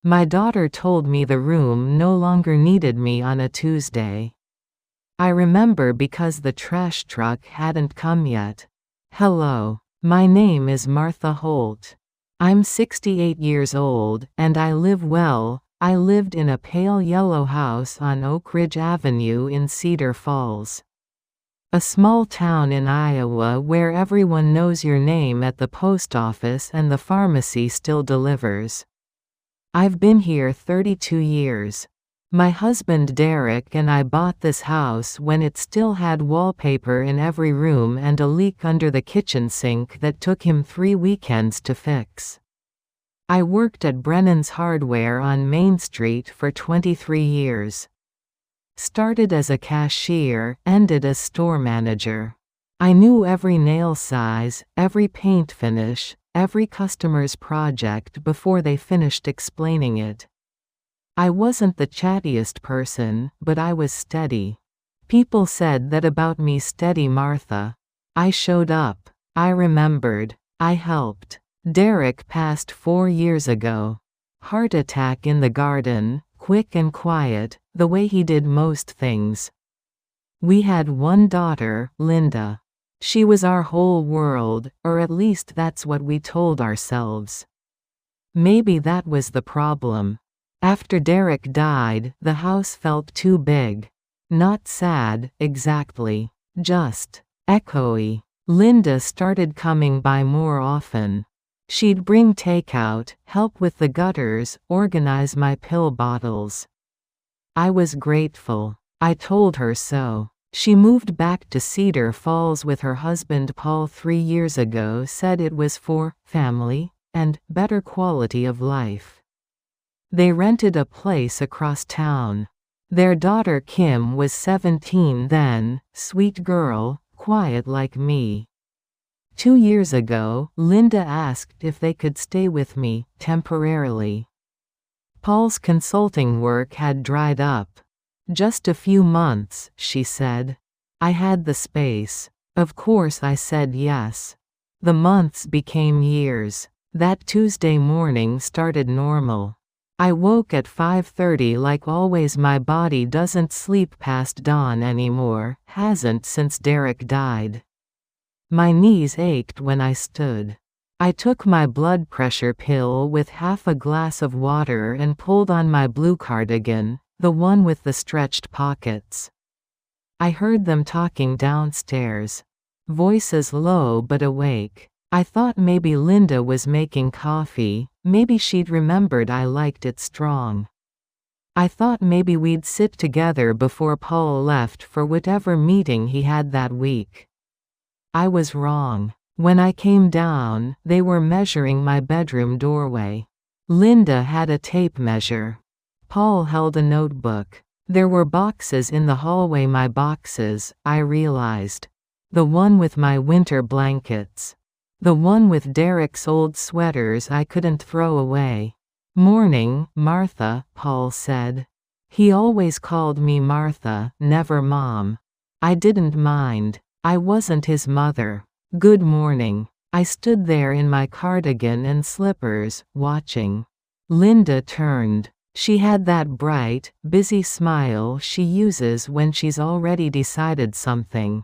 My daughter told me the room no longer needed me on a Tuesday. I remember because the trash truck hadn't come yet. Hello. My name is Martha Holt. I'm 68 years old, and I live well. I lived in a pale yellow house on Oak Ridge Avenue in Cedar Falls. A small town in Iowa where everyone knows your name at the post office and the pharmacy still delivers. I've been here 32 years. My husband Derek and I bought this house when it still had wallpaper in every room and a leak under the kitchen sink that took him 3 weekends to fix. I worked at Brennan's Hardware on Main Street for 23 years. Started as a cashier, ended as store manager. I knew every nail size, every paint finish, every customer's project before they finished explaining it. I wasn't the chattiest person, but I was steady. People said that about me, Steady Martha. I showed up. I remembered. I helped. Derek passed 4 years ago. Heart attack in the garden, quick and quiet, the way he did most things. We had one daughter, Linda. She was our whole world, or at least that's what we told ourselves. Maybe that was the problem. After Derek died, the house felt too big. Not sad, exactly. Just echoey. Linda started coming by more often. She'd bring takeout, help with the gutters, organize my pill bottles. I was grateful. I told her so. She moved back to Cedar Falls with her husband Paul 3 years ago, said it was for family and better quality of life. They rented a place across town. Their daughter Kim was 17 then, sweet girl, quiet like me. 2 years ago, Linda asked if they could stay with me, temporarily. Paul's consulting work had dried up. Just a few months, she said. I had the space. Of course I said yes. The months became years. That Tuesday morning started normal. I woke at 5:30 like always. My body doesn't sleep past dawn anymore, hasn't since Derek died. My knees ached when I stood. I took my blood pressure pill with half a glass of water and pulled on my blue cardigan, the one with the stretched pockets. I heard them talking downstairs. Voices low but awake. I thought maybe Linda was making coffee, maybe she'd remembered I liked it strong. I thought maybe we'd sit together before Paul left for whatever meeting he had that week. I was wrong. When I came down, they were measuring my bedroom doorway. Linda had a tape measure. Paul held a notebook. There were boxes in the hallway. My boxes, I realized. The one with my winter blankets. The one with Derek's old sweaters I couldn't throw away. Morning, Martha, Paul said. He always called me Martha, never Mom. I didn't mind. I wasn't his mother. Good morning. I stood there in my cardigan and slippers, watching. Linda turned. She had that bright, busy smile she uses when she's already decided something.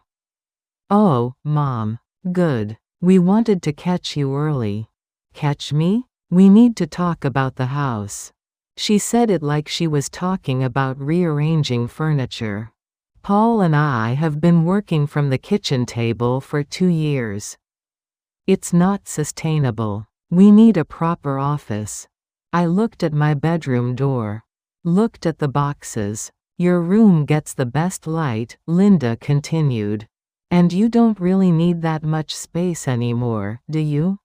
Oh, Mom. Good. We wanted to catch you early. Catch me? We need to talk about the house. She said it like she was talking about rearranging furniture. Paul and I have been working from the kitchen table for 2 years. It's not sustainable. We need a proper office. I looked at my bedroom door. Looked at the boxes. Your room gets the best light, Linda continued. And you don't really need that much space anymore, do you?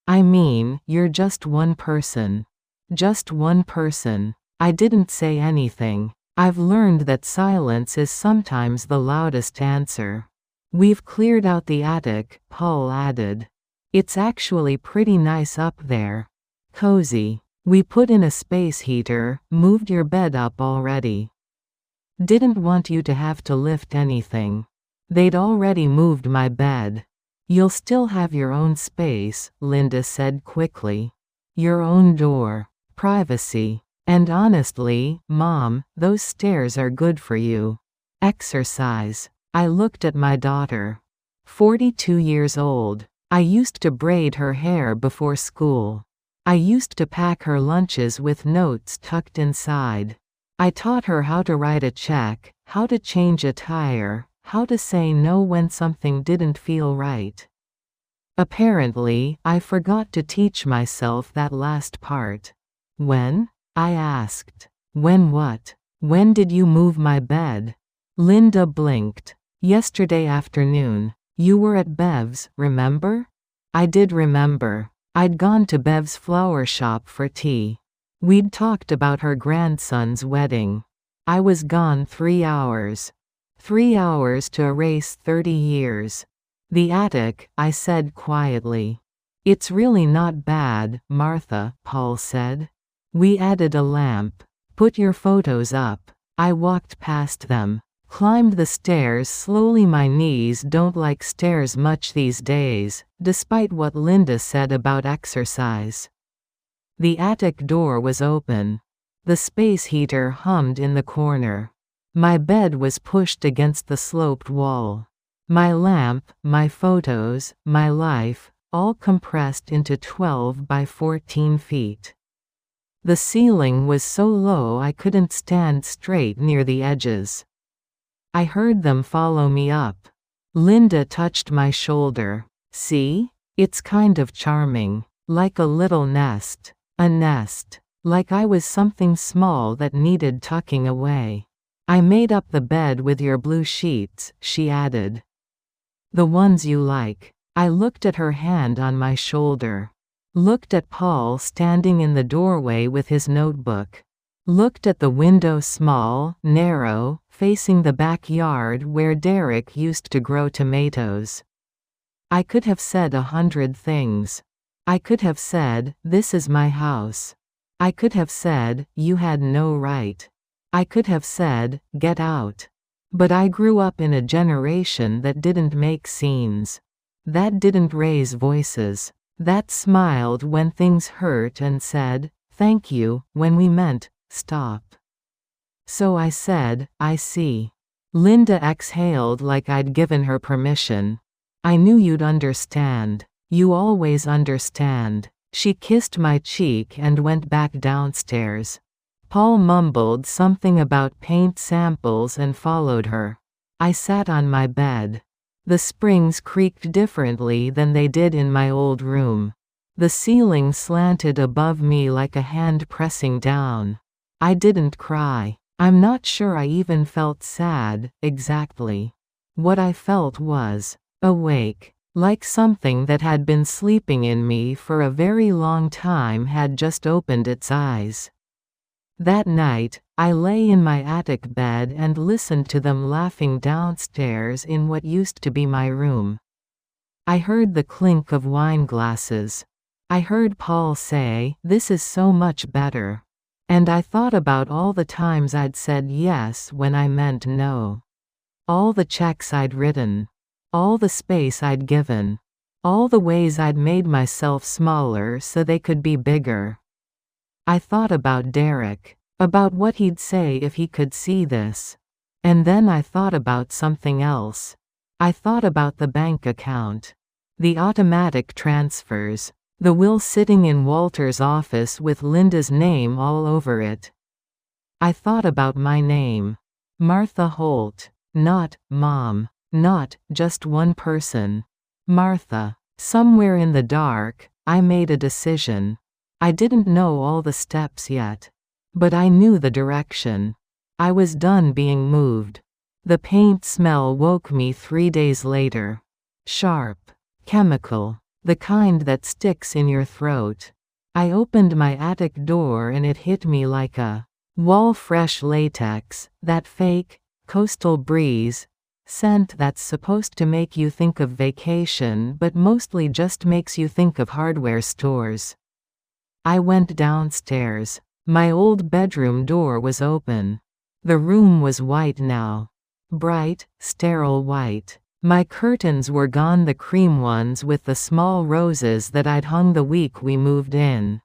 I mean, you're just one person. Just one person. I didn't say anything. I've learned that silence is sometimes the loudest answer. We've cleared out the attic, Paul added. It's actually pretty nice up there. Cozy. We put in a space heater, moved your bed up already. Didn't want you to have to lift anything. They'd already moved my bed. You'll still have your own space, Linda said quickly. Your own door. privacy. And honestly, Mom, those stairs are good for you. Exercise. I looked at my daughter. 42 years old. I used to braid her hair before school. I used to pack her lunches with notes tucked inside. I taught her how to write a check, how to change a tire, how to say no when something didn't feel right. Apparently, I forgot to teach myself that last part. When? I asked. When what? When did you move my bed? Linda blinked. Yesterday afternoon. You were at Bev's, remember? I did remember. I'd gone to Bev's flower shop for tea. We'd talked about her grandson's wedding. I was gone 3 hours. 3 hours to erase 30 years. The attic, I said quietly. It's really not bad, Martha, Paul said. We added a lamp. Put your photos up. I walked past them. Climbed the stairs slowly. My knees don't like stairs much these days, despite what Linda said about exercise. The attic door was open. The space heater hummed in the corner. My bed was pushed against the sloped wall. My lamp, my photos, my life, all compressed into 12 by 14 feet. The ceiling was so low I couldn't stand straight near the edges. I heard them follow me up. Linda touched my shoulder. See? It's kind of charming. Like a little nest. A nest. Like I was something small that needed tucking away. I made up the bed with your blue sheets, she added. The ones you like. I looked at her hand on my shoulder. Looked at Paul standing in the doorway with his notebook. Looked at the window, small, narrow, facing the backyard where Derek used to grow tomatoes. I could have said 100 things. I could have said, this is my house. I could have said, you had no right. I could have said, get out. But I grew up in a generation that didn't make scenes. That didn't raise voices. That smiled when things hurt and said, thank you, when we meant, stop. So I said, I see. Linda exhaled like I'd given her permission. I knew you'd understand. You always understand. She kissed my cheek and went back downstairs. Paul mumbled something about paint samples and followed her. I sat on my bed. The springs creaked differently than they did in my old room. The ceiling slanted above me like a hand pressing down. I didn't cry. I'm not sure I even felt sad, exactly. What I felt was awake. Like something that had been sleeping in me for a very long time had just opened its eyes. That night, I lay in my attic bed and listened to them laughing downstairs in what used to be my room. I heard the clink of wine glasses. I heard Paul say, this is so much better. And I thought about all the times I'd said yes when I meant no. All the checks I'd written. All the space I'd given. All the ways I'd made myself smaller so they could be bigger. I thought about Derek. About what he'd say if he could see this. And then I thought about something else. I thought about the bank account. The automatic transfers. The will sitting in Walter's office with Linda's name all over it. I thought about my name. Martha Holt. Not, Mom. Not, just one person. Martha. Somewhere in the dark, I made a decision. I didn't know all the steps yet. But I knew the direction. I was done being moved. The paint smell woke me 3 days later. Sharp. Chemical. The kind that sticks in your throat. I opened my attic door and it hit me like a wall fresh latex, that fake, coastal breeze, scent that's supposed to make you think of vacation but mostly just makes you think of hardware stores. I went downstairs. My old bedroom door was open. The room was white now. Bright, sterile white. My curtains were gone, the cream ones with the small roses that I'd hung the week we moved in.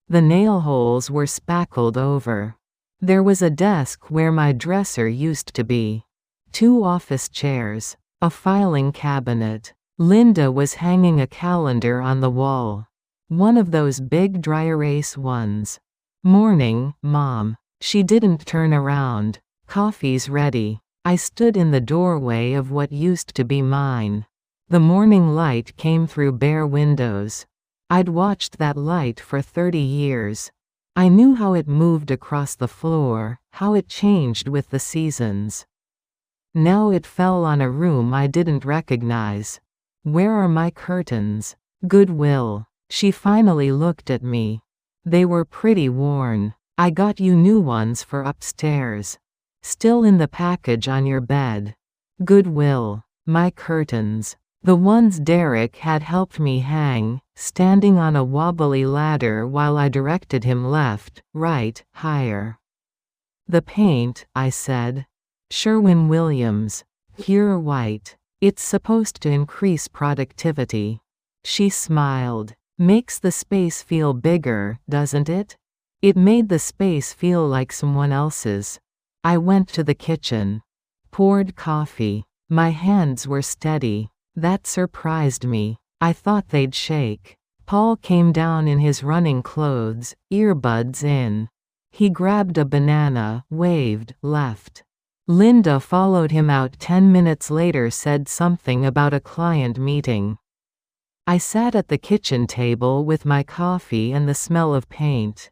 The nail holes were spackled over. There was a desk where my dresser used to be. 2 office chairs. A filing cabinet. Linda was hanging a calendar on the wall. One of those big dry erase ones. "Morning, Mom." She didn't turn around. "Coffee's ready." I stood in the doorway of what used to be mine. The morning light came through bare windows. I'd watched that light for 30 years. I knew how it moved across the floor, how it changed with the seasons. Now it fell on a room I didn't recognize. "Where are my curtains?" "Goodwill." She finally looked at me. "They were pretty worn. I got you new ones for upstairs. Still in the package on your bed." "Goodwill." My curtains. The ones Derek had helped me hang, standing on a wobbly ladder while I directed him left, right, higher. "The paint," I said. "Sherwin-Williams. Pure white. It's supposed to increase productivity." She smiled. "Makes the space feel bigger, doesn't it?" It made the space feel like someone else's. I went to the kitchen. Poured coffee. My hands were steady. That surprised me. I thought they'd shake. Paul came down in his running clothes, earbuds in. He grabbed a banana, waved, left. Linda followed him out. 10 minutes later, said something about a client meeting. I sat at the kitchen table with my coffee and the smell of paint.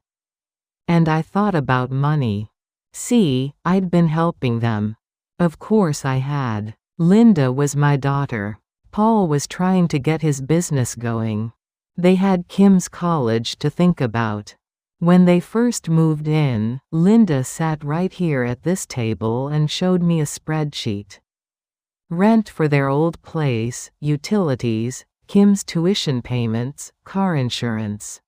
And I thought about money. See, I'd been helping them. Of course I had. Linda was my daughter. Paul was trying to get his business going. They had Kim's college to think about. When they first moved in, Linda sat right here at this table and showed me a spreadsheet. Rent for their old place, utilities, Kim's tuition payments, car insurance.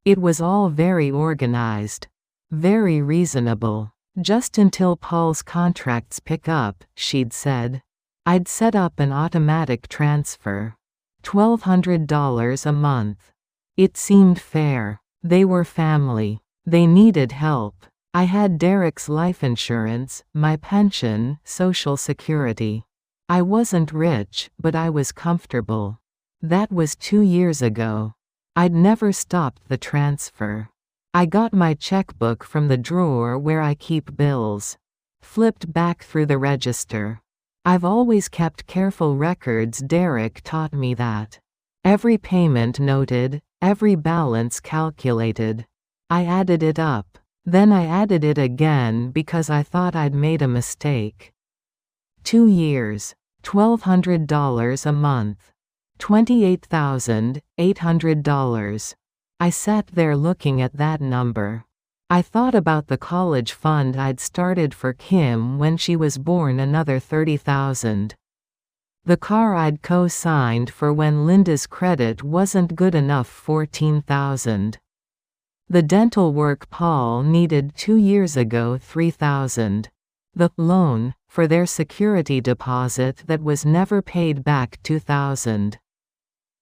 It was all very organized. Very reasonable. "Just until Paul's contracts pick up," she'd said. I'd set up an automatic transfer. $1,200 a month. It seemed fair. They were family. They needed help. I had Derek's life insurance, my pension, Social Security. I wasn't rich, but I was comfortable. That was 2 years ago. I'd never stopped the transfer. I got my checkbook from the drawer where I keep bills. Flipped back through the register. I've always kept careful records. Derek taught me that. Every payment noted, every balance calculated. I added it up. Then I added it again because I thought I'd made a mistake. 2 years. $1,200 a month. $28,800. I sat there looking at that number. I thought about the college fund I'd started for Kim when she was born, another $30,000. The car I'd co-signed for when Linda's credit wasn't good enough, $14,000. The dental work Paul needed 2 years ago, $3,000. The loan for their security deposit that was never paid back, $2,000.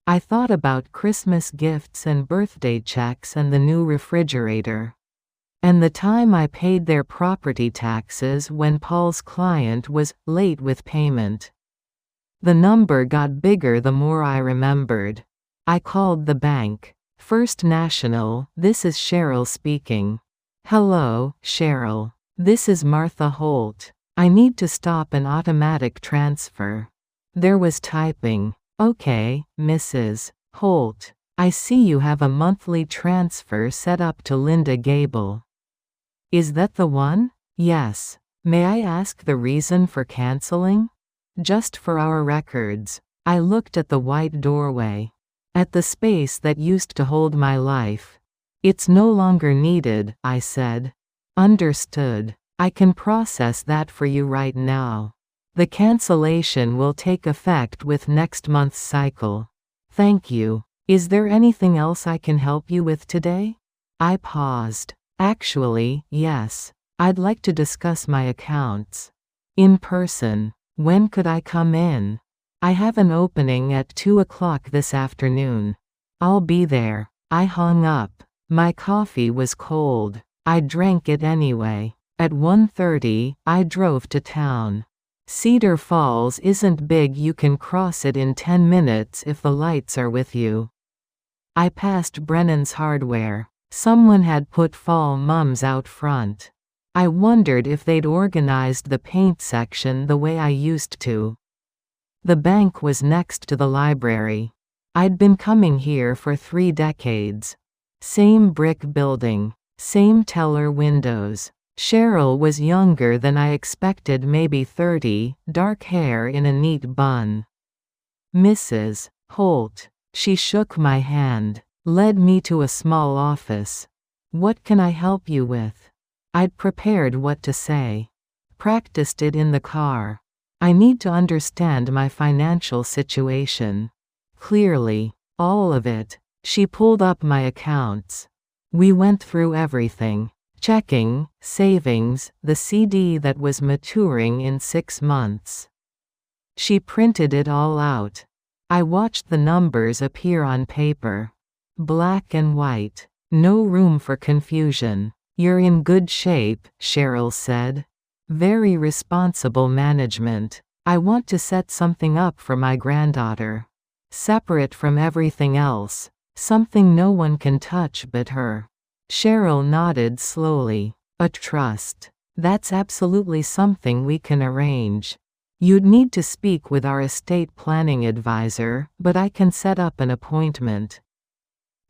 I thought about Christmas gifts and birthday checks and the new refrigerator. And the time I paid their property taxes when Paul's client was late with payment. The number got bigger the more I remembered. I called the bank. First National. "This is Cheryl speaking." "Hello, Cheryl. This is Martha Holt. I need to stop an automatic transfer." There was typing. "Okay, Mrs. Holt. I see you have a monthly transfer set up to Linda Gable." "Is that the one?" "Yes. May I ask the reason for canceling?" "Just for our records." I looked at the white doorway. At the space that used to hold my life. "It's no longer needed," I said. "Understood. I can process that for you right now. The cancellation will take effect with next month's cycle." "Thank you. Is there anything else I can help you with today?" I paused. "Actually, yes. I'd like to discuss my accounts. In person. When could I come in?" "I have an opening at 2 o'clock this afternoon." "I'll be there." I hung up. My coffee was cold. I drank it anyway. At 1:30, I drove to town. Cedar Falls isn't big, you can cross it in 10 minutes if the lights are with you. I passed Brennan's Hardware. Someone had put fall mums out front. I wondered if they'd organized the paint section the way I used to. The bank was next to the library. I'd been coming here for 3 decades. Same brick building. Same teller windows. Cheryl was younger than I expected, maybe 30, dark hair in a neat bun. Mrs. Holt. She shook my hand, led me to a small office. What can I help you with? I'd prepared what to say. Practiced it in the car. I need to understand my financial situation. Clearly, all of it. She pulled up my accounts. We went through everything. Checking, savings, the CD that was maturing in 6 months. She printed it all out. I watched the numbers appear on paper. Black and white. No room for confusion. You're in good shape, Cheryl said. Very responsible management. I want to set something up for my granddaughter. Separate from everything else. Something no one can touch but her. Cheryl nodded slowly. A trust. That's absolutely something we can arrange. You'd need to speak with our estate planning advisor, but I can set up an appointment.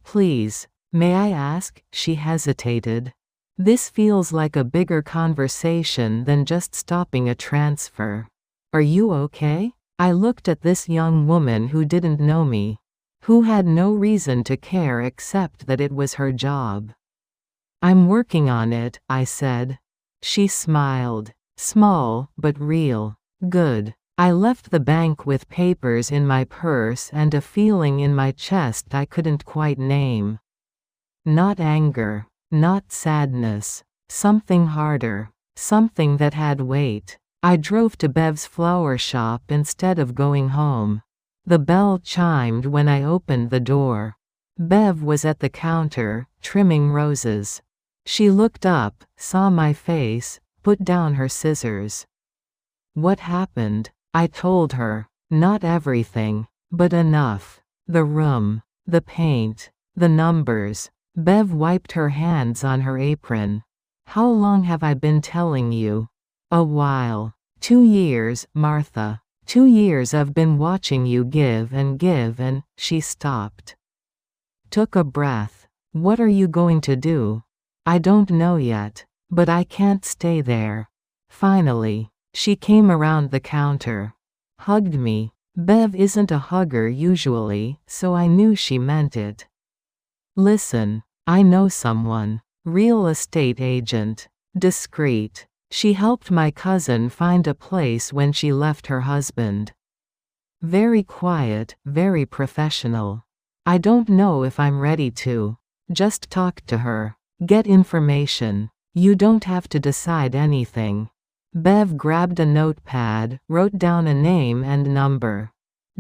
Please, may I ask? She hesitated. This feels like a bigger conversation than just stopping a transfer. Are you okay? I looked at this young woman who didn't know me, who had no reason to care except that it was her job. I'm working on it, I said. She smiled. Small, but real. Good. I left the bank with papers in my purse and a feeling in my chest I couldn't quite name. Not anger. Not sadness. Something harder. Something that had weight. I drove to Bev's flower shop instead of going home. The bell chimed when I opened the door. Bev was at the counter, trimming roses. She looked up, saw my face, put down her scissors. What happened? I told her. Not everything, but enough. The room, the paint, the numbers. Bev wiped her hands on her apron. How long have I been telling you? A while. 2 years, Martha. 2 years I've been watching you give and she stopped. Took a breath. What are you going to do? I don't know yet, but I can't stay there. Finally, she came around the counter. Hugged me. Bev isn't a hugger usually, so I knew she meant it. Listen, I know someone. Real estate agent. Discreet. She helped my cousin find a place when she left her husband. Very quiet, very professional. I don't know if I'm ready to. Just talk to her. Get information. You don't have to decide anything. Bev grabbed a notepad, wrote down a name and number.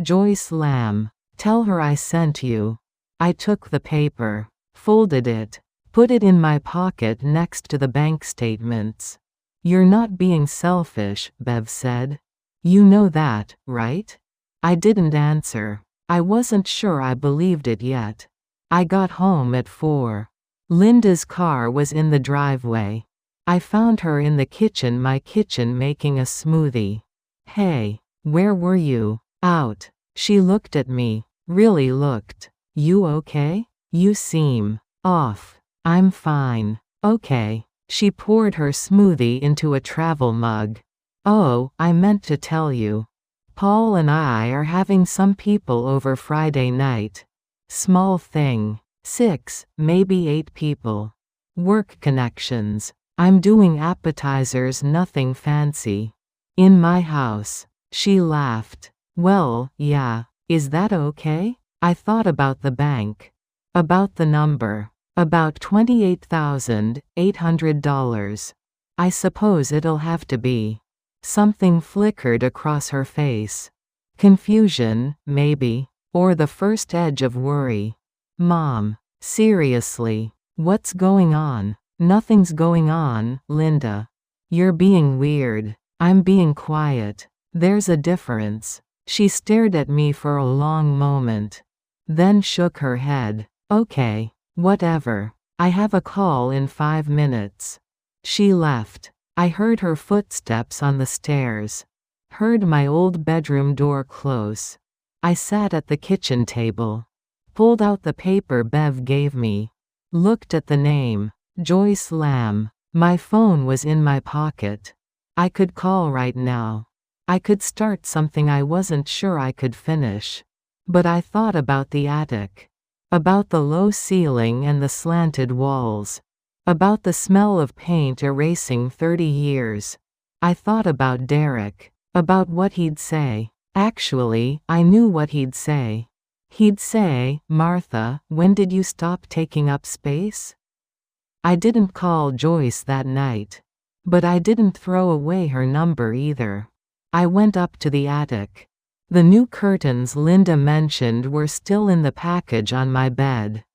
Joyce Lamb. Tell her I sent you. I took the paper, folded it, put it in my pocket next to the bank statements. You're not being selfish, Bev said. You know that, right? I didn't answer. I wasn't sure I believed it yet. I got home at 4. Linda's car was in the driveway. I found her in the kitchen, my kitchen, making a smoothie. Hey, where were you? Out. She looked at me. Really looked. You okay? You seem off. I'm fine. Okay. She poured her smoothie into a travel mug. Oh, I meant to tell you. Paul and I are having some people over Friday night. Small thing. 6, maybe 8 people. Work connections. I'm doing appetizers, nothing fancy. In my house. She laughed. Well, yeah. Is that okay? I thought about the bank. About the number. About $28,800. I suppose it'll have to be. Something flickered across her face. Confusion, maybe. Or the first edge of worry. Mom. Seriously. What's going on? Nothing's going on, Linda. You're being weird. I'm being quiet. There's a difference. She stared at me for a long moment. Then shook her head. Okay, whatever. I have a call in 5 minutes. She left. I heard her footsteps on the stairs. Heard my old bedroom door close. I sat at the kitchen table. Pulled out the paper Bev gave me. Looked at the name. Joyce Lamb. My phone was in my pocket. I could call right now. I could start something I wasn't sure I could finish. But I thought about the attic. About the low ceiling and the slanted walls. About the smell of paint erasing 30 years. I thought about Derek. About what he'd say. Actually, I knew what he'd say. He'd say, "Martha, when did you stop taking up space?" I didn't call Joyce that night. But I didn't throw away her number either. I went up to the attic. The new curtains Linda mentioned were still in the package on my bed.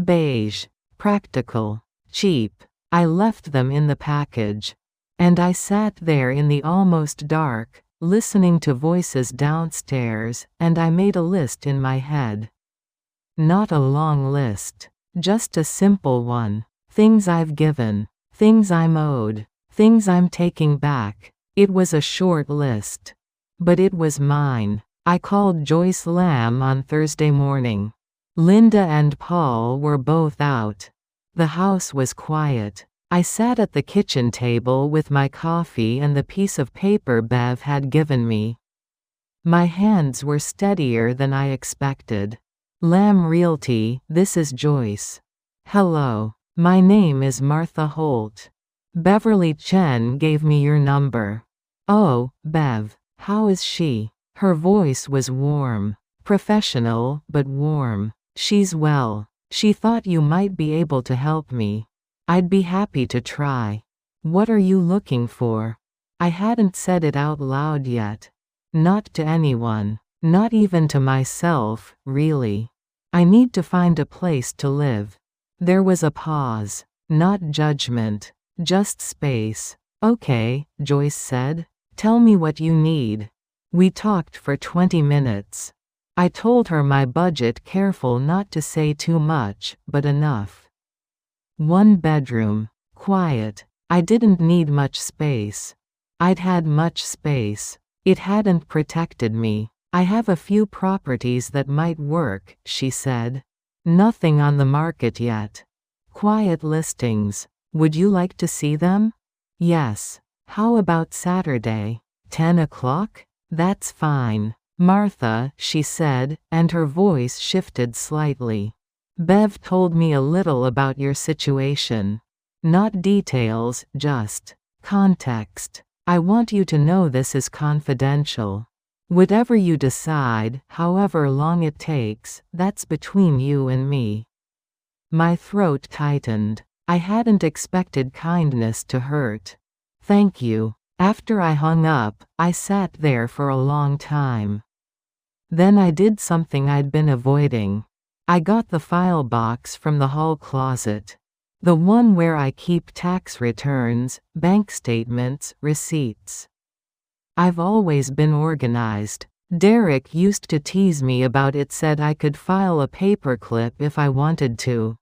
Beige. Practical. Cheap. I left them in the package. And I sat there in the almost dark, listening to voices downstairs, and I made a list in my head. Not a long list. Just a simple one. Things I've given. Things I'm owed. Things I'm taking back. It was a short list. But it was mine. I called Joyce Lamb on Thursday morning. Linda and Paul were both out. The house was quiet. I sat at the kitchen table with my coffee and the piece of paper Bev had given me. My hands were steadier than I expected. Lamb Realty, this is Joyce. Hello. My name is Martha Holt. Beverly Chen gave me your number. Oh, Bev. How is she? Her voice was warm. Professional, but warm. She's well. She thought you might be able to help me. I'd be happy to try. What are you looking for? I hadn't said it out loud yet. Not to anyone. Not even to myself, really. I need to find a place to live. There was a pause. Not judgment. Just space. Okay, Joyce said. Tell me what you need. We talked for 20 minutes. I told her my budget, careful not to say too much, but enough. 1 bedroom. Quiet. I didn't need much space. I'd had much space. It hadn't protected me. I have a few properties that might work, she said. Nothing on the market yet. Quiet listings. Would you like to see them? Yes. How about Saturday? 10 o'clock? That's fine. Martha, she said, and her voice shifted slightly. Bev told me a little about your situation. Not details, just context. I want you to know this is confidential. Whatever you decide, however long it takes, that's between you and me. My throat tightened. I hadn't expected kindness to hurt. Thank you. After I hung up, I sat there for a long time. Then I did something I'd been avoiding. I got the file box from the hall closet. The one where I keep tax returns, bank statements, receipts. I've always been organized. Derek used to tease me about it, said I could file a paperclip if I wanted to.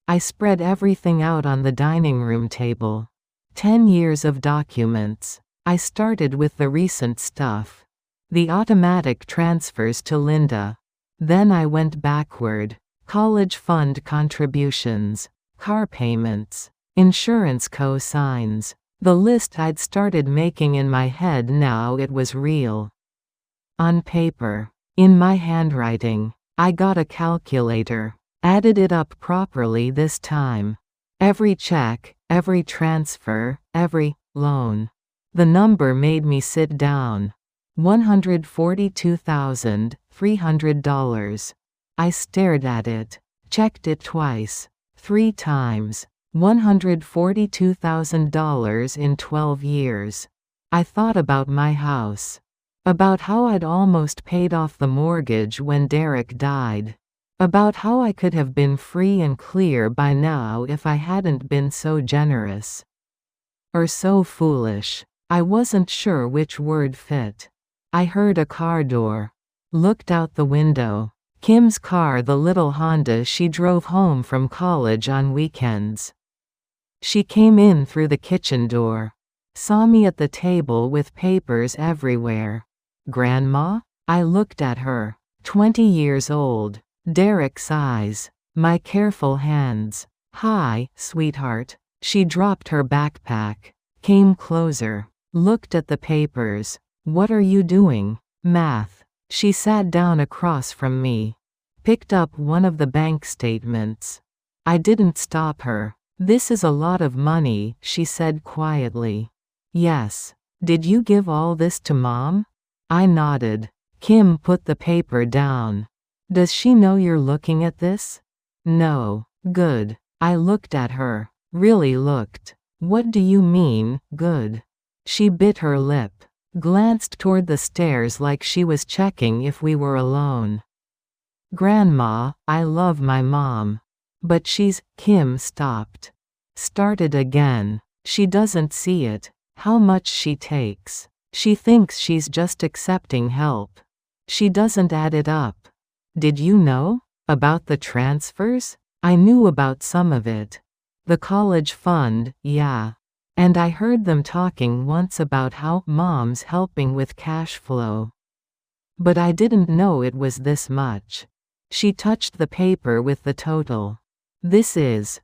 I spread everything out on the dining room table. 10 years of documents. I started with the recent stuff. The automatic transfers to Linda. Then I went backward. College fund contributions. Car payments. Insurance co-signs. The list I'd started making in my head, now it was real. On paper. In my handwriting. I got a calculator. Added it up properly this time. Every check, every transfer, every loan. The number made me sit down. $142,300. I stared at it. Checked it twice. 3 times. $142,000 in 12 years. I thought about my house. About how I'd almost paid off the mortgage when Derek died. About how I could have been free and clear by now if I hadn't been so generous. Or so foolish. I wasn't sure which word fit. I heard a car door. Looked out the window. Kim's car, the little Honda she drove home from college on weekends. She came in through the kitchen door. Saw me at the table with papers everywhere. Grandma? I looked at her. 20 years old. Derek's eyes. My careful hands. Hi, sweetheart. She dropped her backpack. Came closer. Looked at the papers. What are you doing? Math. She sat down across from me. Picked up one of the bank statements. I didn't stop her. This is a lot of money, she said quietly. Yes. Did you give all this to Mom? I nodded. Kim put the paper down. Does she know you're looking at this? No. Good. I looked at her. Really looked. What do you mean, good? She bit her lip. Glanced toward the stairs like she was checking if we were alone. Grandma, I love my mom. But Kim stopped. Started again. She doesn't see it. How much she takes. She thinks she's just accepting help. She doesn't add it up. Did you know? About the transfers? I knew about some of it. The college fund, yeah. And I heard them talking once about how Mom's helping with cash flow. But I didn't know it was this much. She touched the paper with the total. This is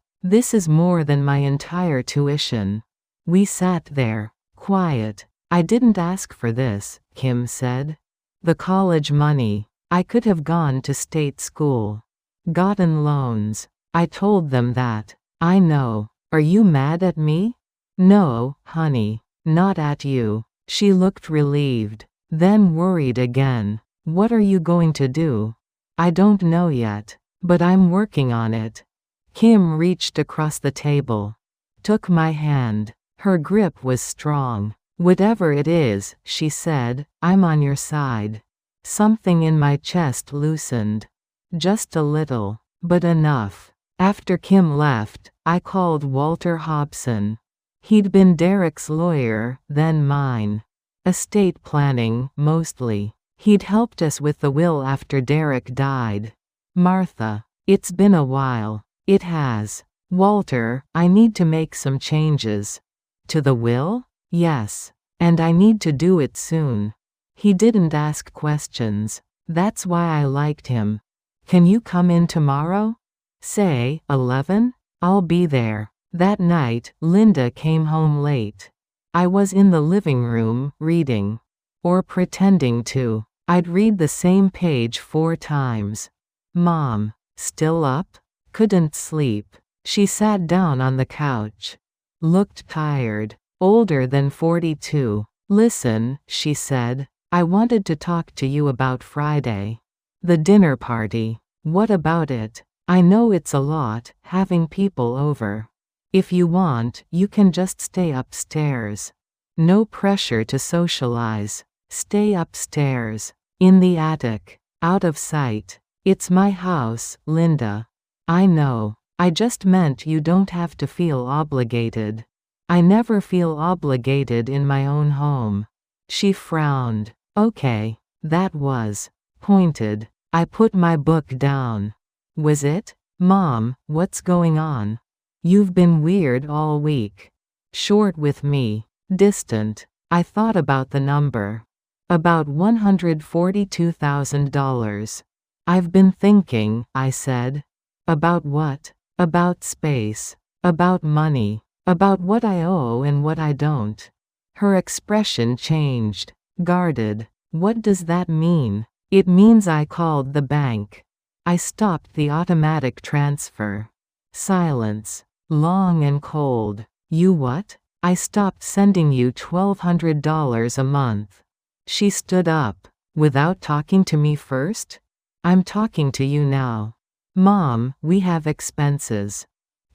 more than my entire tuition. We sat there, quiet. I didn't ask for this, Kim said. The college money. I could have gone to state school. Gotten loans. I told them that. I know. Are you mad at me? No, honey. Not at you. She looked relieved. Then worried again. What are you going to do? I don't know yet. But I'm working on it. Kim reached across the table. Took my hand. Her grip was strong. Whatever it is, she said, I'm on your side. Something in my chest loosened. Just a little. But enough. After Kim left, I called Walter Hobson. He'd been Derek's lawyer, then mine. Estate planning, mostly. He'd helped us with the will after Derek died. Martha. It's been a while. It has. Walter, I need to make some changes. To the will? Yes. And I need to do it soon. He didn't ask questions. That's why I liked him. Can you come in tomorrow? Say, 11? I'll be there. That night, Linda came home late. I was in the living room, reading. Or pretending to. I'd read the same page 4 times. Mom. Still up? Couldn't sleep. She sat down on the couch. Looked tired. Older than 42. Listen, she said. I wanted to talk to you about Friday. The dinner party. What about it? I know it's a lot, having people over. If you want, you can just stay upstairs. No pressure to socialize. Stay upstairs. In the attic. Out of sight. It's my house, Linda. I know. I just meant you don't have to feel obligated. I never feel obligated in my own home. She frowned. Okay. That was pointed. I put my book down. Was it? Mom, what's going on? You've been weird all week. Short with me. Distant. I thought about the number. About $142,000. I've been thinking, I said. About what? About space. About money. About what I owe and what I don't. Her expression changed. Guarded. What does that mean? It means I called the bank. I stopped the automatic transfer. Silence. Long and cold. You what? I stopped sending you $1,200 a month. She stood up. Without talking to me first? I'm talking to you now. Mom, we have expenses.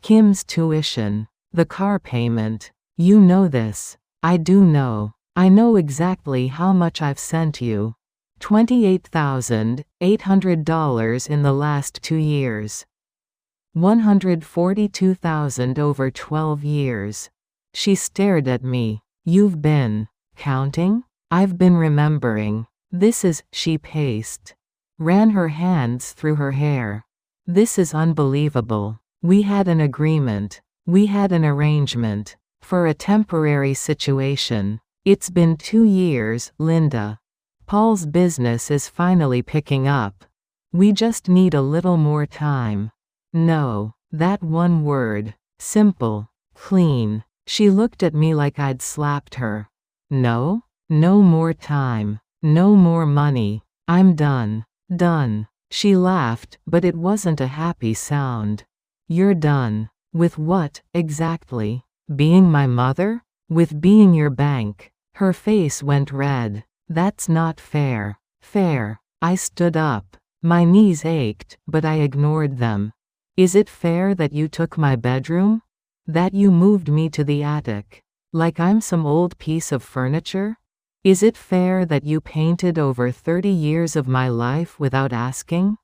Kim's tuition. The car payment. You know this. I do know. I know exactly how much I've sent you. $28,800 in the last 2 years. $142,000 over 12 years. She stared at me. You've been counting? I've been remembering. This is, she paced. Ran her hands through her hair. This is unbelievable. We had an agreement. We had an arrangement. For a temporary situation. It's been 2 years, Linda. Paul's business is finally picking up. We just need a little more time. No. That one word. Simple. Clean. She looked at me like I'd slapped her. No? No more time. No more money. I'm done. Done. She laughed, but it wasn't a happy sound. You're done. With what, exactly? Being my mother? With being your bank. Her face went red. That's not fair. Fair. I stood up. My knees ached, but I ignored them. Is it fair that you took my bedroom? That you moved me to the attic? Like I'm some old piece of furniture? Is it fair that you painted over 30 years of my life without asking?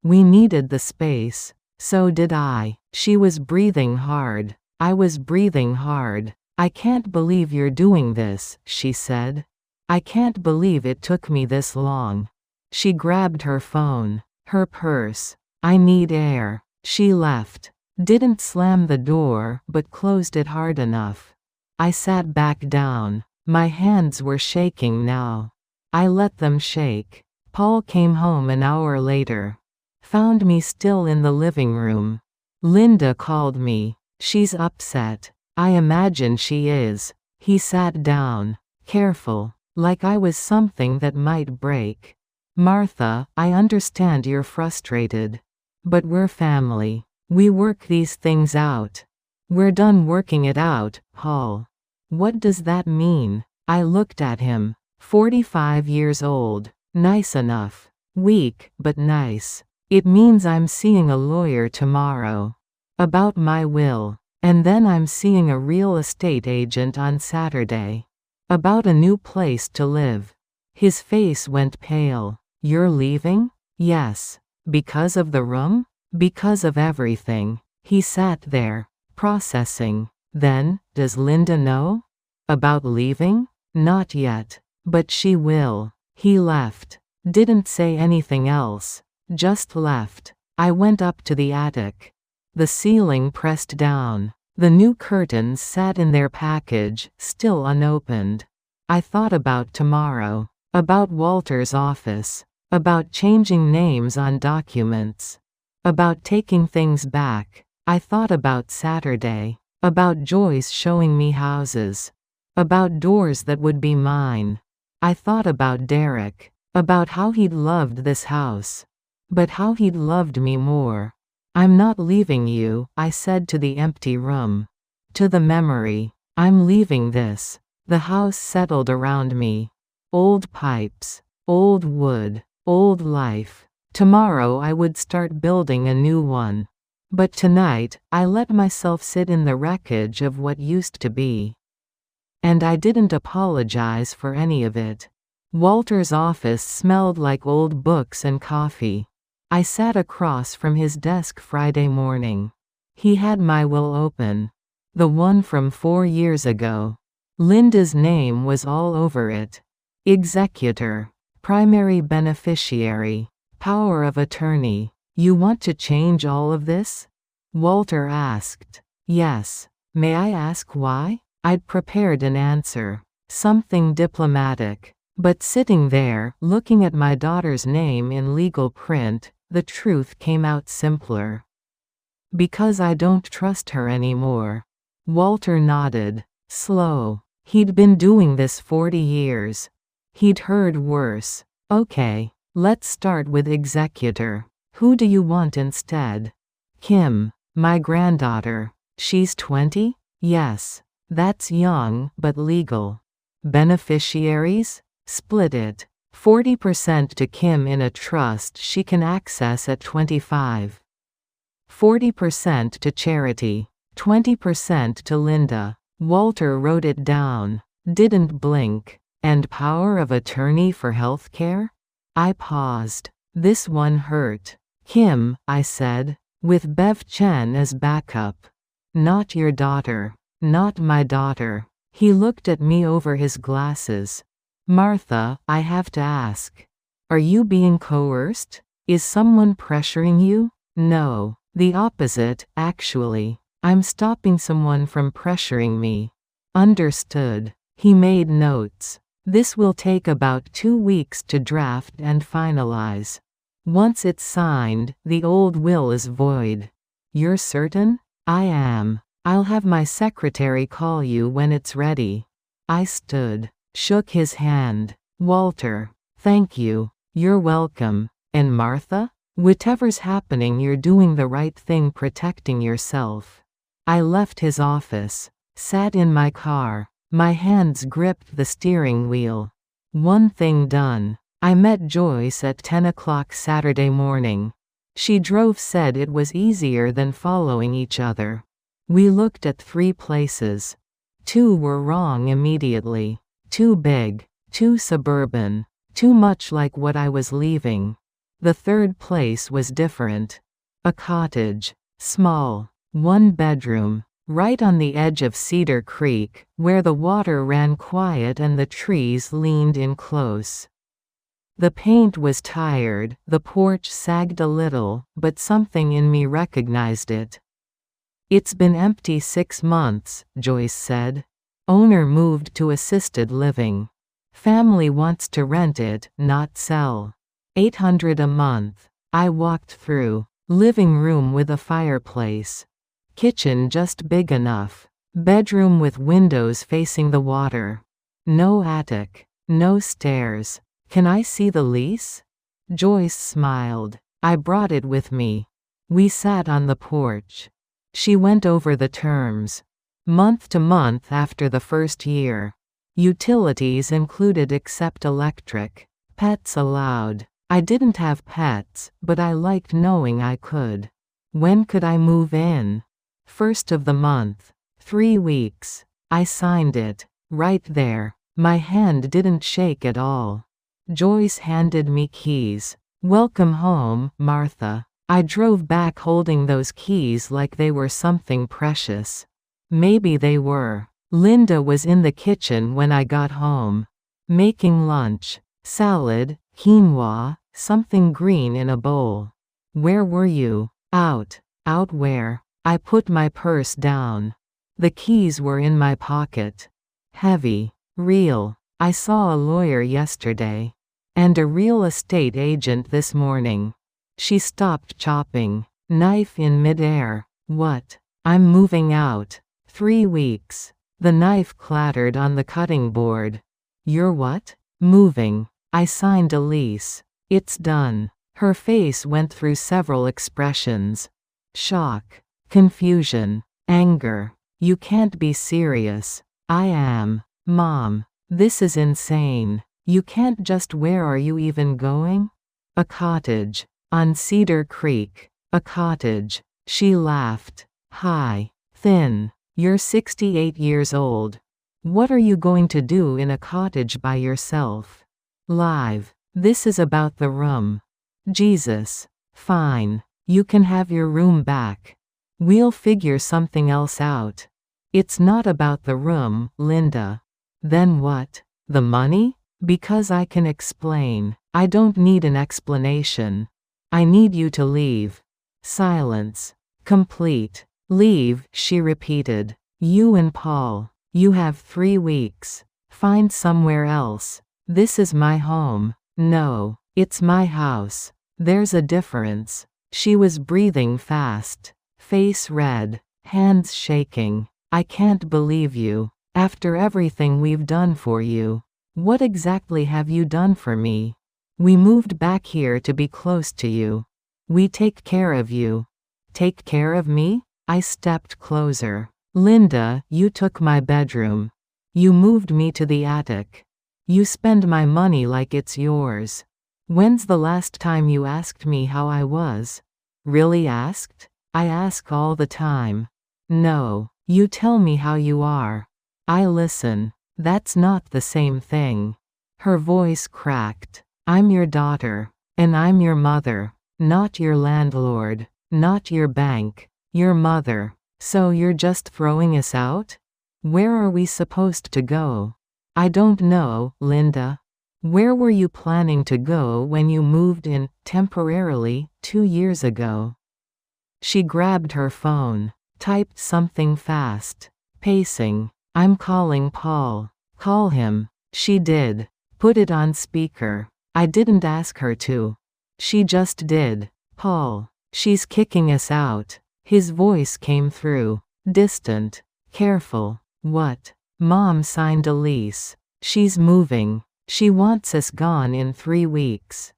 We needed the space. So did I. She was breathing hard. I was breathing hard. I can't believe you're doing this, she said. I can't believe it took me this long. She grabbed her phone. Her purse. I need air. She left. Didn't slam the door, but closed it hard enough. I sat back down. My hands were shaking now. I let them shake. Paul came home an hour later. Found me still in the living room. Linda called me. She's upset. I imagine she is. He sat down. Careful. Like I was something that might break. Martha, I understand you're frustrated. But we're family. We work these things out. We're done working it out, Paul. What does that mean? I looked at him. 45 years old. Nice enough. Weak, but nice. It means I'm seeing a lawyer tomorrow. About my will. And then I'm seeing a real estate agent on Saturday. About a new place to live. His face went pale. You're leaving? Yes. Because of the room? Because of everything. He sat there, processing. Then, does Linda know? About leaving? Not yet. But she will. He left. Didn't say anything else. Just left. I went up to the attic. The ceiling pressed down. The new curtains sat in their package, still unopened. I thought about tomorrow. About Walter's office. About changing names on documents. About taking things back. I thought about Saturday. About Joyce showing me houses. About doors that would be mine. I thought about Derek. About how he'd loved this house. But how he'd loved me more. I'm not leaving you, I said to the empty room. To the memory. I'm leaving this. The house settled around me. Old pipes. Old wood. Old life. Tomorrow I would start building a new one. But tonight, I let myself sit in the wreckage of what used to be. And I didn't apologize for any of it. Walter's office smelled like old books and coffee. I sat across from his desk Friday morning. He had my will open. The one from 4 years ago. Linda's name was all over it. Executor. Primary beneficiary. Power of attorney. You want to change all of this? Walter asked. Yes. May I ask why? I'd prepared an answer. Something diplomatic. But sitting there, looking at my daughter's name in legal print, the truth came out simpler. Because I don't trust her anymore. Walter nodded. Slow. He'd been doing this 40 years. He'd heard worse. Okay. Let's start with executor. Who do you want instead? Kim. My granddaughter. She's 20? Yes. That's young, but legal. Beneficiaries? Split it. 40% to Kim in a trust she can access at 25. 40% to charity. 20% to Linda. Walter wrote it down. Didn't blink. And power of attorney for healthcare? I paused. This one hurt. Kim, I said, with Bev Chen as backup. Not your daughter. Not my daughter. He looked at me over his glasses. Martha, I have to ask. Are you being coerced? Is someone pressuring you? No. The opposite, actually. I'm stopping someone from pressuring me. Understood. He made notes. This will take about 2 weeks to draft and finalize. Once it's signed, the old will is void. You're certain? I am. I'll have my secretary call you when it's ready. I stood, shook his hand. Walter. Thank you. You're welcome. And Martha? Whatever's happening, you're doing the right thing protecting yourself. I left his office, sat in my car. My hands gripped the steering wheel. One thing done. I met Joyce at 10 o'clock Saturday morning. She drove, said it was easier than following each other. We looked at 3 places. 2 were wrong immediately. Too big, too suburban, too much like what I was leaving. The 3rd place was different. A cottage. Small. 1 bedroom. Right on the edge of Cedar Creek, where the water ran quiet and the trees leaned in close. The paint was tired, the porch sagged a little, but something in me recognized it. It's been empty 6 months, Joyce said. Owner moved to assisted living. Family wants to rent it, not sell. $800 a month. I walked through. Living room with a fireplace. Kitchen just big enough. Bedroom with windows facing the water. No attic. No stairs. Can I see the lease? Joyce smiled. I brought it with me. We sat on the porch. She went over the terms. Month to month after the 1st year. Utilities included except electric. Pets allowed. I didn't have pets, but I liked knowing I could. When could I move in? 1st of the month. 3 weeks. I signed it. Right there. My hand didn't shake at all. Joyce handed me keys. Welcome home, Martha. I drove back holding those keys like they were something precious. Maybe they were. Linda was in the kitchen when I got home. Making lunch. Salad, quinoa, something green in a bowl. Where were you? Out. Out where? I put my purse down. The keys were in my pocket. Heavy. Real. I saw a lawyer yesterday. And a real estate agent this morning. She stopped chopping. Knife in midair. What? I'm moving out. 3 weeks. The knife clattered on the cutting board. You're what? Moving. I signed a lease. It's done. Her face went through several expressions. Shock. Confusion. Anger. You can't be serious. I am. Mom. This is insane. You can't just. Where are you even going? A cottage. On Cedar Creek. A cottage. She laughed. Hi. Thin. You're 68 years old. What are you going to do in a cottage by yourself? Live. This is about the room. Jesus. Fine. You can have your room back. We'll figure something else out. It's not about the room, Linda. Then what? The money? Because I can explain. I don't need an explanation. I need you to leave. Silence. Complete. Leave, she repeated. You and Paul. You have 3 weeks. Find somewhere else. This is my home. No, it's my house. There's a difference. She was breathing fast. Face red. Hands shaking. I can't believe you. After everything we've done for you. What exactly have you done for me? We moved back here to be close to you. We take care of you. Take care of me? I stepped closer. Linda, you took my bedroom. You moved me to the attic. You spend my money like it's yours. When's the last time you asked me how I was? Really asked? I ask all the time. No, you tell me how you are. I listen. That's not the same thing. Her voice cracked. I'm your daughter. And I'm your mother. Not your landlord. Not your bank. Your mother. So you're just throwing us out? Where are we supposed to go? I don't know, Linda. Where were you planning to go when you moved in, temporarily, 2 years ago? She grabbed her phone. Typed something fast. Pacing. I'm calling Paul. Call him. She did. Put it on speaker. I didn't ask her to. She just did. Paul. She's kicking us out. His voice came through. Distant. Careful. What? Mom signed a lease. She's moving. She wants us gone in 3 weeks.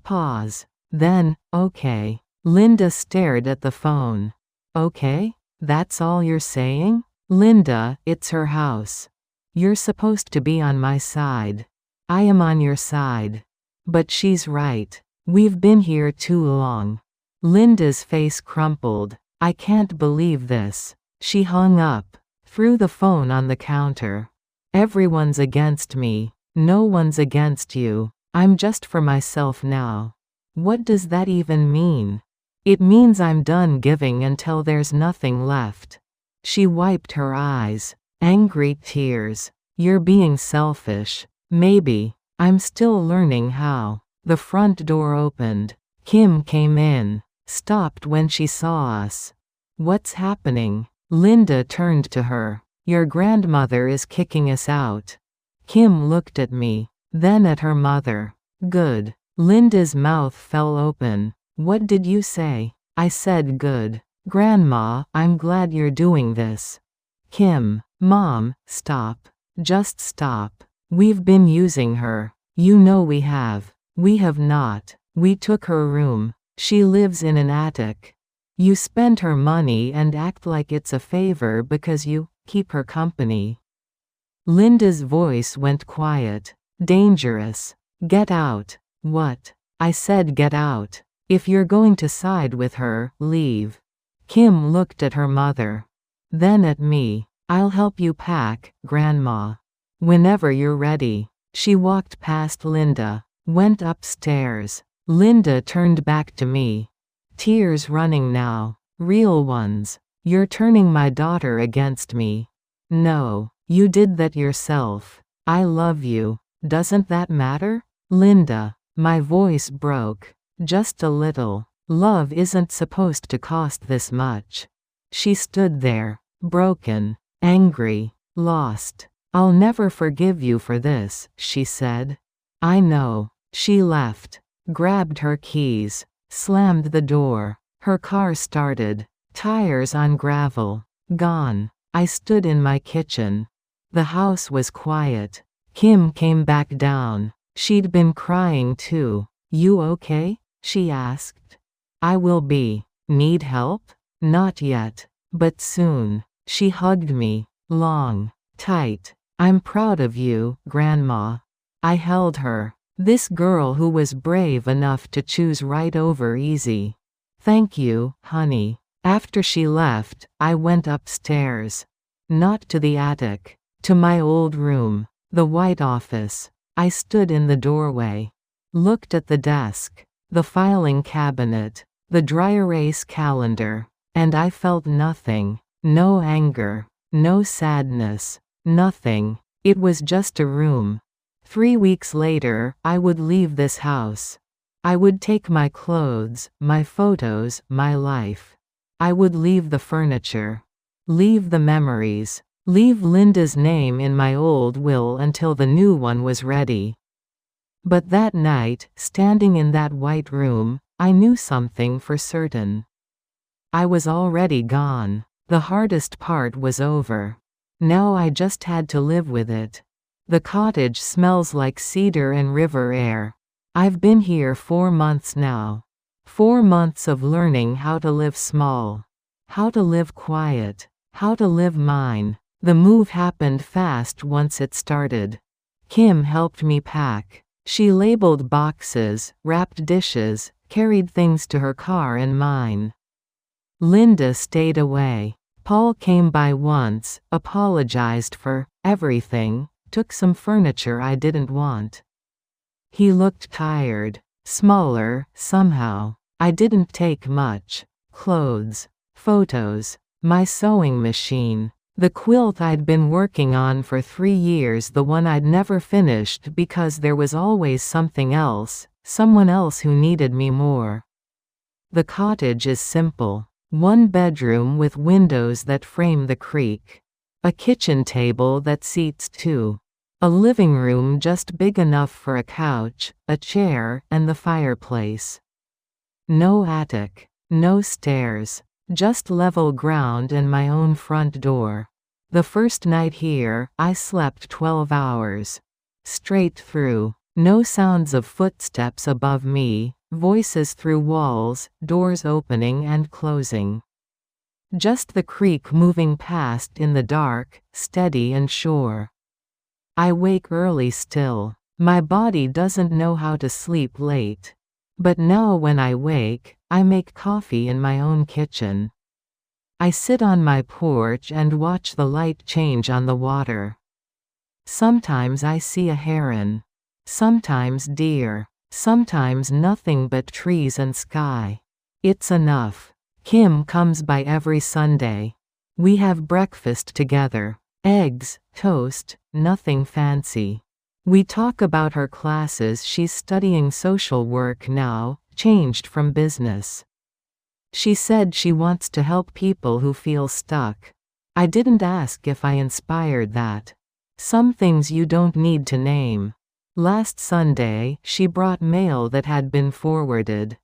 Pause. Then, okay. Linda stared at the phone. Okay? That's all you're saying? Linda, it's her house. You're supposed to be on my side. I am on your side. But she's right. We've been here too long. Linda's face crumpled. I can't believe this. She hung up. Threw the phone on the counter. Everyone's against me. No one's against you. I'm just for myself now. What does that even mean? It means I'm done giving until there's nothing left. She wiped her eyes. Angry tears. You're being selfish. Maybe. I'm still learning how. The front door opened. Kim came in. Stopped when she saw us. What's happening? Linda turned to her. Your grandmother is kicking us out. Kim looked at me. Then at her mother. Good. Linda's mouth fell open. What did you say? I said good. Grandma, I'm glad you're doing this. Kim. Mom, stop. Just stop. We've been using her. You know we have. We have not. We took her room. She lives in an attic. You spend her money and act like it's a favor because you keep her company. Linda's voice went quiet. Dangerous. Get out. What? I said get out. If you're going to side with her, leave. Kim looked at her mother. Then at me. I'll help you pack, Grandma. Whenever you're ready. She walked past Linda. Went upstairs. Linda turned back to me. Tears running now. Real ones. You're turning my daughter against me. No, you did that yourself. I love you. Doesn't that matter? Linda. My voice broke. Just a little. Love isn't supposed to cost this much. She stood there. Broken. Angry. Lost. I'll never forgive you for this, she said. I know. She left. Grabbed her keys. Slammed the door. Her car started. Tires on gravel. Gone. I stood in my kitchen. The house was quiet. Kim came back down. She'd been crying too. You okay? She asked. I will be. Need help? Not yet. But soon. She hugged me. Long. Tight. I'm proud of you, Grandma. I held her. This girl who was brave enough to choose right over easy. Thank you, honey. After she left, I went upstairs. Not to the attic. To my old room. The white office. I stood in the doorway. Looked at the desk. The filing cabinet. The dry erase calendar. And I felt nothing. No anger. No sadness. Nothing. It was just a room. 3 weeks later, I would leave this house. I would take my clothes, my photos, my life. I would leave the furniture. Leave the memories. Leave Linda's name in my old will until the new one was ready. But that night, standing in that white room, I knew something for certain. I was already gone. The hardest part was over. Now I just had to live with it. The cottage smells like cedar and river air. I've been here 4 months now. 4 months of learning how to live small. How to live quiet. How to live mine. The move happened fast once it started. Kim helped me pack. She labeled boxes, wrapped dishes, carried things to her car and mine. Linda stayed away. Paul came by once, apologized for everything, took some furniture I didn't want. He looked tired. Smaller, somehow. I didn't take much. Clothes. Photos. My sewing machine. The quilt I'd been working on for 3 years, the one I'd never finished because there was always something else, someone else who needed me more. The cottage is simple. 1 bedroom with windows that frame the creek. A kitchen table that seats 2. A living room just big enough for a couch, a chair, and the fireplace. No attic. No stairs. Just level ground and my own front door. The first night here, I slept 12 hours. Straight through. No sounds of footsteps above me, voices through walls, doors opening and closing. Just the creek moving past in the dark, steady and sure. I wake early still. My body doesn't know how to sleep late. But now when I wake, I make coffee in my own kitchen. I sit on my porch and watch the light change on the water. Sometimes I see a heron. Sometimes deer. Sometimes nothing but trees and sky. It's enough. Kim comes by every Sunday. We have breakfast together. Eggs, toast, nothing fancy. We talk about her classes. She's studying social work now, changed from business. She said she wants to help people who feel stuck. I didn't ask if I inspired that. Some things you don't need to name. Last Sunday, she brought mail that had been forwarded.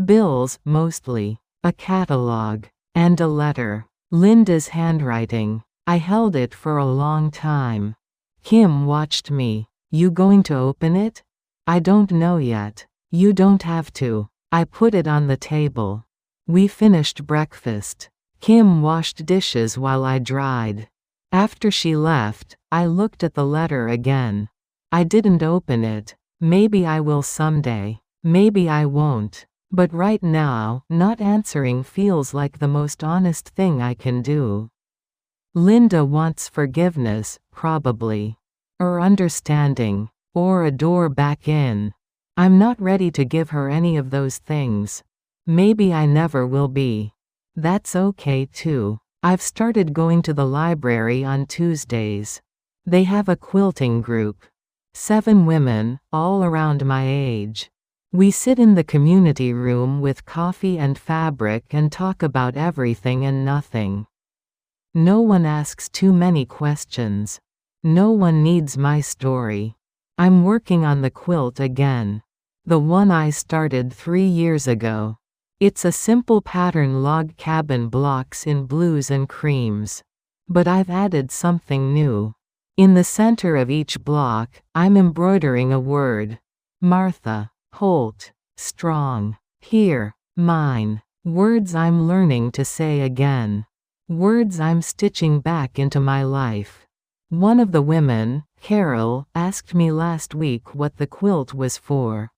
Bills, mostly. A catalog. And a letter. Linda's handwriting. I held it for a long time. Kim watched me. You going to open it? I don't know yet. You don't have to. I put it on the table. We finished breakfast. Kim washed dishes while I dried. After she left, I looked at the letter again. I didn't open it. Maybe I will someday. Maybe I won't. But right now, not answering feels like the most honest thing I can do. Linda wants forgiveness, probably. Or understanding. Or a door back in. I'm not ready to give her any of those things. Maybe I never will be. That's okay too. I've started going to the library on Tuesdays. They have a quilting group. 7 women, all around my age. We sit in the community room with coffee and fabric and talk about everything and nothing. No one asks too many questions. No one needs my story. I'm working on the quilt again. The one I started 3 years ago. It's a simple pattern log cabin blocks in blues and creams. But I've added something new. In the center of each block, I'm embroidering a word. Martha, Holt, strong. Here, mine. Words I'm learning to say again. Words I'm stitching back into my life. One of the women, Carol, asked me last week what the quilt was for.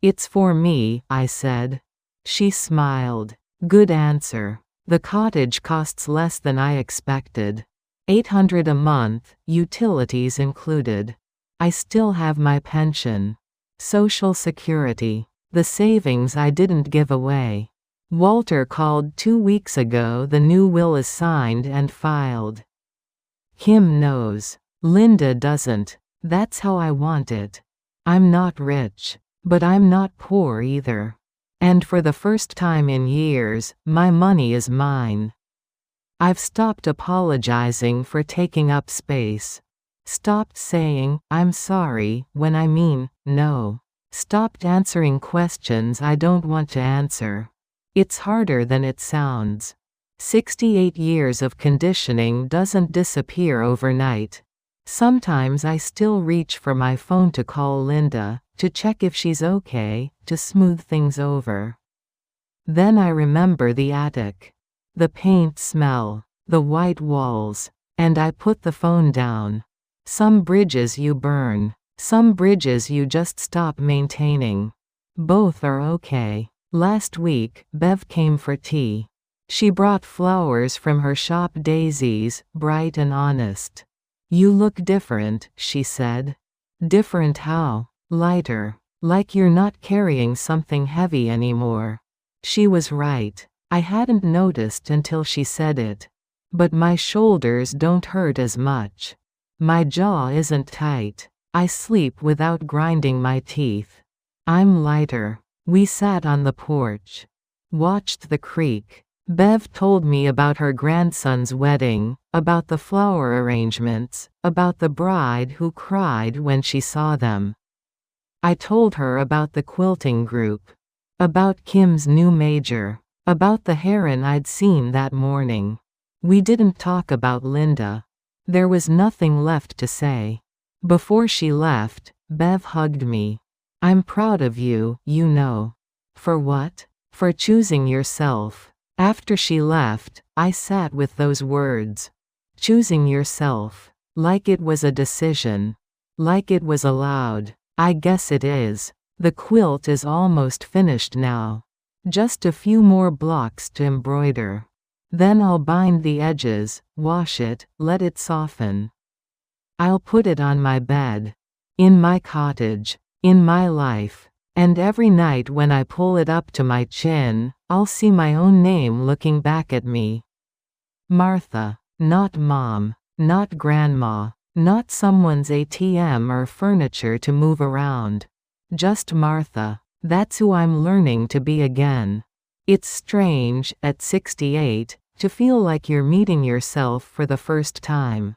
It's for me, I said. She smiled. Good answer. The cottage costs less than I expected. $800 a month, utilities included. I still have my pension. Social Security. The savings I didn't give away. Walter called 2 weeks ago. The new will is signed and filed. Kim knows. Linda doesn't. That's how I want it. I'm not rich. But I'm not poor either. And for the first time in years, my money is mine. I've stopped apologizing for taking up space. Stopped saying, I'm sorry, when I mean, no. Stopped answering questions I don't want to answer. It's harder than it sounds. 68 years of conditioning doesn't disappear overnight. Sometimes I still reach for my phone to call Linda, to check if she's okay, to smooth things over. Then I remember the attic. The paint smell. The white walls. And I put the phone down. Some bridges you burn. Some bridges you just stop maintaining. Both are okay. Last week, Bev came for tea. She brought flowers from her shop, daisies, bright and honest. You look different, she said. Different how? Lighter. Like you're not carrying something heavy anymore. She was right. I hadn't noticed until she said it. But my shoulders don't hurt as much. My jaw isn't tight. I sleep without grinding my teeth. I'm lighter. We sat on the porch. Watched the creek. Bev told me about her grandson's wedding, about the flower arrangements, about the bride who cried when she saw them. I told her about the quilting group. About Kim's new major. About the heron I'd seen that morning. We didn't talk about Linda. There was nothing left to say. Before she left, Bev hugged me. I'm proud of you, you know. For what? For choosing yourself. After she left, I sat with those words. Choosing yourself. Like it was a decision. Like it was allowed. I guess it is. The quilt is almost finished now. Just a few more blocks to embroider. Then I'll bind the edges, wash it, let it soften. I'll put it on my bed. In my cottage. In my life. And every night when I pull it up to my chin, I'll see my own name looking back at me. Martha. Not Mom. Not Grandma. Not someone's ATM or furniture to move around. Just Martha. That's who I'm learning to be again. It's strange, at 68, to feel like you're meeting yourself for the first time.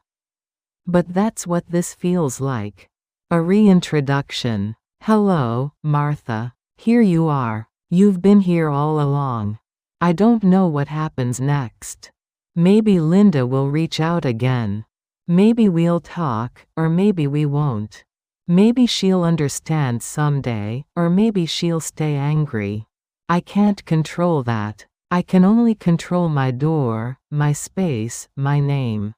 But that's what this feels like. A reintroduction. Hello, Martha. Here you are. You've been here all along. I don't know what happens next. Maybe Linda will reach out again. Maybe we'll talk, or maybe we won't. Maybe she'll understand someday, or maybe she'll stay angry. I can't control that. I can only control my door, my space, my name.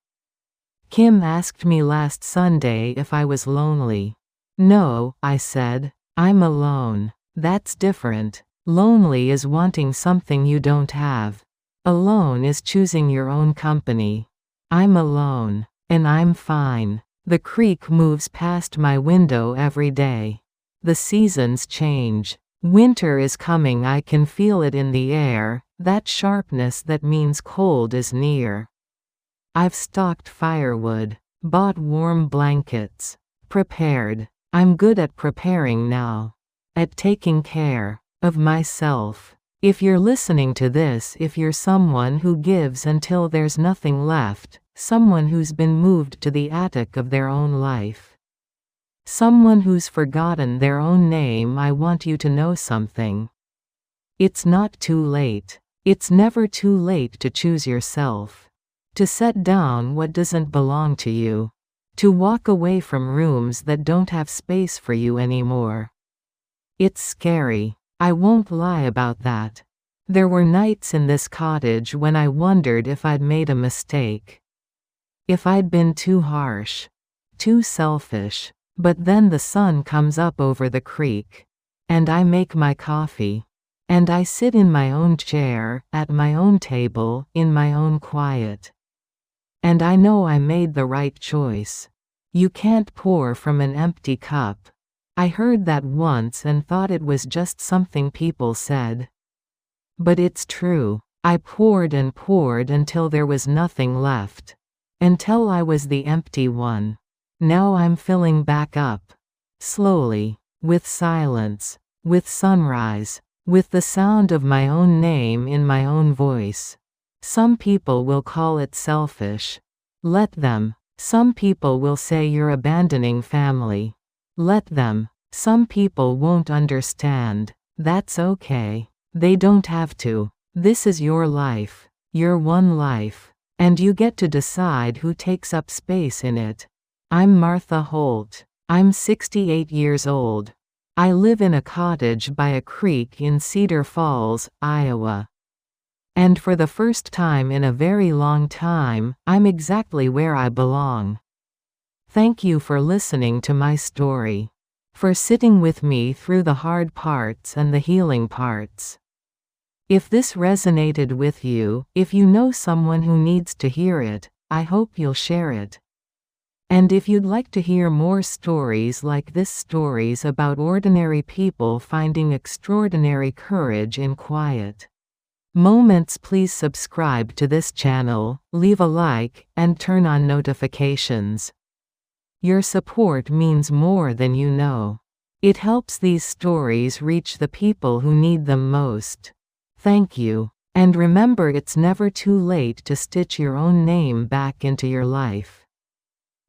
Kim asked me last Sunday if I was lonely. No, I said. I'm alone. That's different. Lonely is wanting something you don't have. Alone is choosing your own company. I'm alone. And I'm fine. The creek moves past my window every day. The seasons change. Winter is coming, I can feel it in the air, that sharpness that means cold is near. I've stocked firewood, bought warm blankets, prepared. I'm good at preparing now. At taking care of myself. If you're listening to this, if you're someone who gives until there's nothing left, someone who's been moved to the attic of their own life. Someone who's forgotten their own name, I want you to know something. It's not too late. It's never too late to choose yourself. To set down what doesn't belong to you. To walk away from rooms that don't have space for you anymore. It's scary. I won't lie about that. There were nights in this cottage when I wondered if I'd made a mistake. If I'd been too harsh. Too selfish. But then the sun comes up over the creek. And I make my coffee. And I sit in my own chair, at my own table, in my own quiet. And I know I made the right choice. You can't pour from an empty cup. I heard that once and thought it was just something people said. But it's true. I poured and poured until there was nothing left. Until I was the empty one. Now I'm filling back up. Slowly. With silence. With sunrise. With the sound of my own name in my own voice. Some people will call it selfish. Let them. Some people will say you're abandoning family. Let them. Some people won't understand. That's okay. They don't have to. This is your life. Your one life. And you get to decide who takes up space in it. I'm Martha Holt. I'm 68 years old. I live in a cottage by a creek in Cedar Falls, Iowa. And for the first time in a very long time, I'm exactly where I belong. Thank you for listening to my story. For sitting with me through the hard parts and the healing parts. If this resonated with you, if you know someone who needs to hear it, I hope you'll share it. And if you'd like to hear more stories like this, stories about ordinary people finding extraordinary courage in quiet moments, please subscribe to this channel, leave a like, and turn on notifications. Your support means more than you know. It helps these stories reach the people who need them most. Thank you. And remember, it's never too late to stitch your own name back into your life.